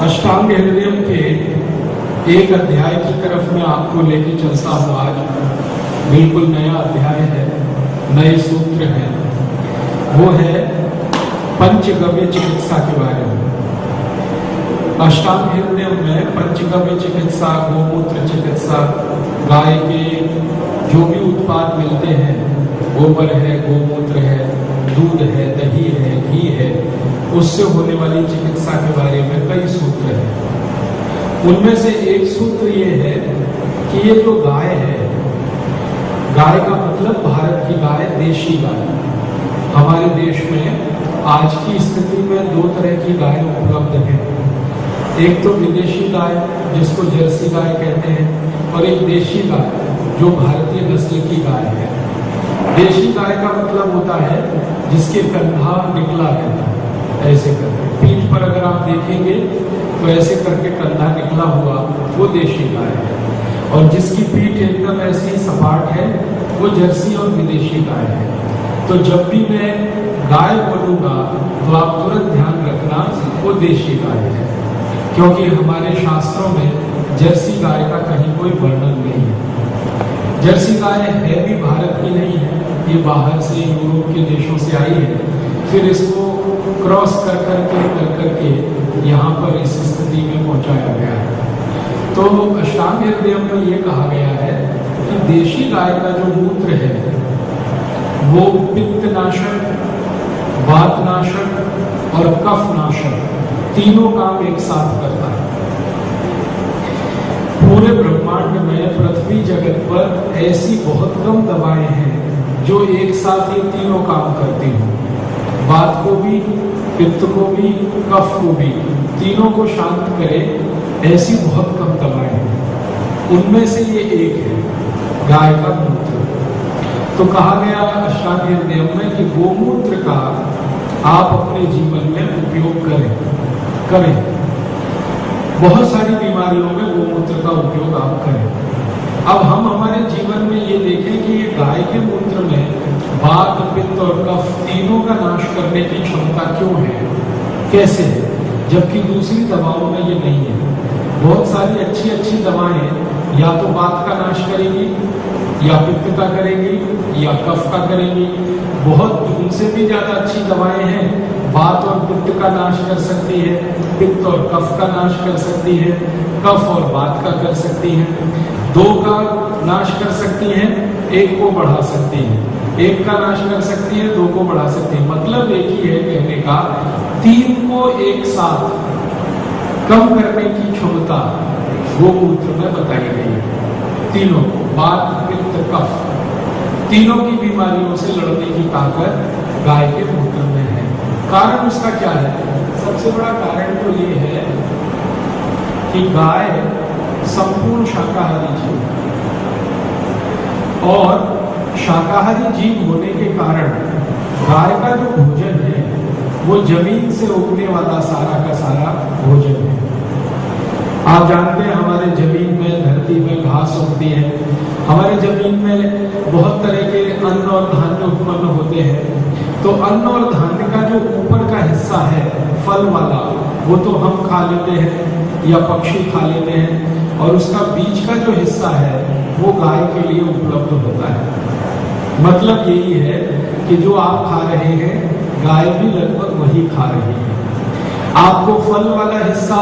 अष्टांग हृदयम के एक अध्याय की तरफ मैं आपको लेके चलता हूँ। आज बिल्कुल नया अध्याय है, नए सूत्र हैं। वो है पंचगव्य चिकित्सा के बारे में। अष्टांग हृदयम में पंचगव्य चिकित्सा, गोमूत्र चिकित्सा, गाय के जो भी उत्पाद मिलते हैं, गोबर है, गोमूत्र है, दूध है, दही है, घी है, उससे होने वाली चिकित्सा के बारे में कई सूत्र हैं। उनमें से एक सूत्र ये है कि ये जो गाय है, गाय का मतलब भारत की गाय, देशी गाय। हमारे देश में आज की स्थिति में दो तरह की गाय उपलब्ध है। एक तो विदेशी गाय जिसको जर्सी गाय कहते हैं, और एक देशी गाय जो भारतीय नस्ल की गाय है। देशी गाय का मतलब होता है जिसके कंधा निकला रहता है, ऐसे करके पीठ पर अगर आप देखेंगे तो ऐसे करके कंधा निकला हुआ, वो देशी गाय है। और जिसकी पीठ एकदम ऐसी सपाट है, वो जर्सी और विदेशी गाय है। तो जब भी मैं गाय बोलूंगा तो आप तुरंत ध्यान रखना वो देशी गाय है, क्योंकि हमारे शास्त्रों में जर्सी गाय का कहीं कोई वर्णन नहीं है। जर्सी गाय है भी भारत की नहीं है, ये बाहर से यूरोप के देशों से आई है, फिर इसको क्रॉस कर करके यहाँ पर इस स्थिति में पहुंचाया गया है। तो अष्टांग हृदयम में ये कहा गया है कि देशी गाय का जो मूत्र है वो पित्तनाशक, वातनाशक और कफनाशक तीनों काम एक साथ करता है। पूरे ब्रह्मांड में, पृथ्वी जगत पर ऐसी बहुत कम दवाएं हैं जो एक साथ ये तीनों काम करती हों। वात को भी, पित्त को भी, कफ को भी, तीनों को शांत करे, ऐसी बहुत कम दवाएं हैं। उनमें से ये एक है गाय का मूत्र। तो कहा गया अष्टांग हृदयम में कि गोमूत्र का आप अपने जीवन में उपयोग करें। बहुत सारी बीमारियों में गोमूत्र का उपयोग आप करें। अब हम हमारे जीवन में ये देखें कि ये गाय के मूत्र में वात, पित्त और कफ तीनों का नाश करने की क्षमता क्यों है, कैसे है, जबकि दूसरी दवाओं में ये नहीं है। बहुत सारी अच्छी दवाएं या तो वात का नाश करेंगी, या पित्त का करेंगी, या कफ का करेंगी। बहुत उनसे भी ज्यादा अच्छी दवाएं हैं, वात और पित्त का नाश कर सकती है, पित्त और कफ का नाश कर सकती है, कफ और वात का कर सकती है, दो का नाश कर सकती है, एक को बढ़ा सकती है, एक का नाश कर सकती है, दो को बढ़ा सकती है। मतलब एक ही है कहने का, तीन को एक साथ कम करने की क्षमता गोमूत्र में बताई गई है। तीनों को, वात, पित्त, कफ, तीनों की बीमारियों से लड़ने की ताकत गाय के मूत्र में है। कारण उसका क्या है? सबसे बड़ा कारण तो ये है कि गाय संपूर्ण शाकाहारी जीव, और शाकाहारी जीव होने के कारण गाय का जो भोजन है वो जमीन से उगने वाला सारा का सारा भोजन है। आप जानते हैं हमारे जमीन में, धरती में घास उगती है। हमारे जमीन में बहुत तरह के अन्न और धान्य उत्पन्न होते हैं। तो अन्न और धान्य का जो ऊपर का हिस्सा है, फल वाला, वो तो हम खा लेते हैं या पक्षी खा लेते हैं, और उसका बीच का जो हिस्सा है वो गाय के लिए उपलब्ध होता है। मतलब यही है कि जो आप खा रहे हैं, गाय भी लगभग वही खा रही है। आपको फल वाला हिस्सा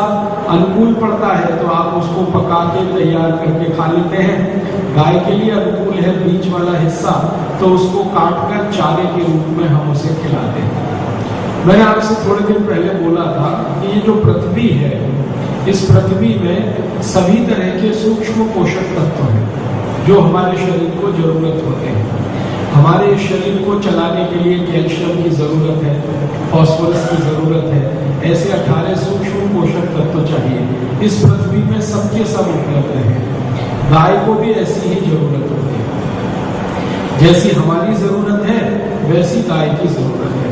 अनुकूल पड़ता है तो आप उसको पका के तैयार करके खा लेते हैं। गाय के लिए अनुकूल है बीच वाला हिस्सा, तो उसको काट कर चारे के रूप में हम उसे खिलाते हैं। मैंने आपसे थोड़े दिन पहले बोला था कि ये जो पृथ्वी है, इस पृथ्वी में सभी तरह के सूक्ष्म पोषक तत्व हैं जो हमारे शरीर को जरूरत होते हैं। हमारे शरीर को चलाने के लिए कैल्शियम की जरूरत है, फास्फोरस की जरूरत है, ऐसे 18 सूक्ष्म पोषक तत्व चाहिए। इस पृथ्वी में सबके सब उपलब्ध हैं। गाय को भी ऐसी ही जरूरत होती है। जैसी हमारी जरूरत है वैसी गाय की जरूरत है।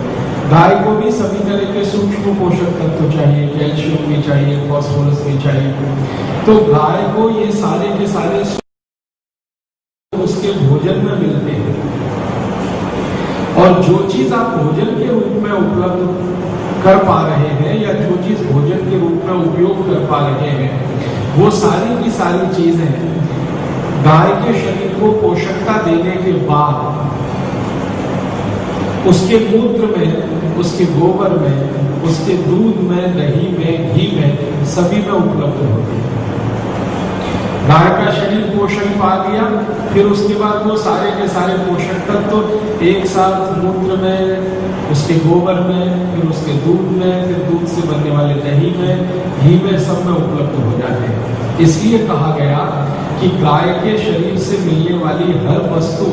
गाय को भी सभी तरह के सूक्ष्म पोषक तत्व चाहिए, कैल्शियम भी चाहिए, फास्फोरस भी चाहिए। तो गाय को ये सारे के सारे उसके भोजन में मिलते हैं। और जो चीज आप भोजन के रूप में उपलब्ध कर पा रहे हैं या वो सारी की सारी चीजें गाय के शरीर को पोषकता देने के बाद उसके मूत्र में, उसके गोबर में, उसके दूध में, दही में, घी में, सभी में उपलब्ध होती है। गाय का शरीर पोषण पा लिया, फिर उसके बाद वो सारे के सारे पोषक तत्व तो एक साथ मूत्र में, उसके गोबर में, फिर उसके दूध में, फिर दूध से बनने वाले दही में, घी में, सब में उपलब्ध हो जाते हैं। इसलिए कहा गया कि गाय के शरीर से मिलने वाली हर वस्तु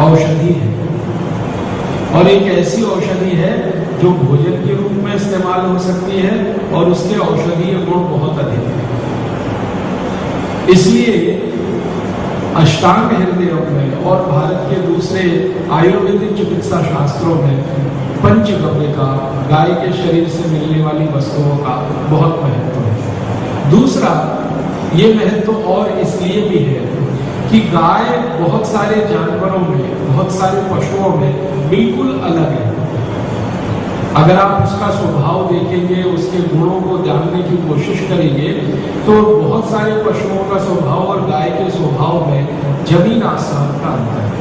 औषधि है, और एक ऐसी औषधि है जो भोजन के रूप में इस्तेमाल हो सकती है और उसके औषधीय गुण बहुत अधिक है। इसलिए अष्टांग हृदय योग में और भारत के दूसरे आयुर्वेदिक चिकित्सा शास्त्रों में पंचगव्य का, गाय के शरीर से मिलने वाली वस्तुओं का बहुत महत्व है। दूसरा ये महत्व और इसलिए भी है कि गाय बहुत सारे जानवरों में, बहुत सारे पशुओं में बिल्कुल अलग है। अगर आप उसका स्वभाव देखेंगे, उसके गुणों को जानने की कोशिश करेंगे, तो बहुत सारे पशुओं का स्वभाव और गाय के स्वभाव में जमीन आसमान का अंतर है।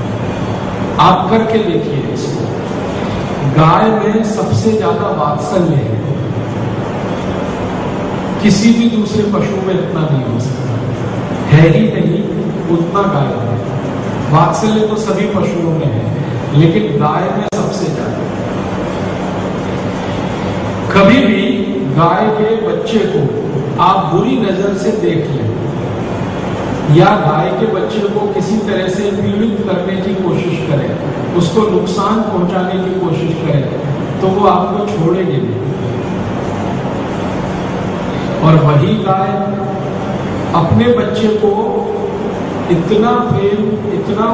आप करके देखिए इसको। गाय में सबसे ज्यादा वात्सल्य है, किसी भी दूसरे पशु में इतना नहीं हो सकता, है ही नहीं उतना गाय में। वात्सल्य तो सभी पशुओं में है, लेकिन गाय में सबसे ज्यादा। कभी भी गाय के बच्चे को आप बुरी नजर से देख लें या गाय के बच्चे को किसी तरह से पीड़ित करने की कोशिश करें, उसको नुकसान पहुंचाने की कोशिश करें, तो वो आपको छोड़ेगी नहीं। और वही गाय अपने बच्चे को इतना प्रेम, इतना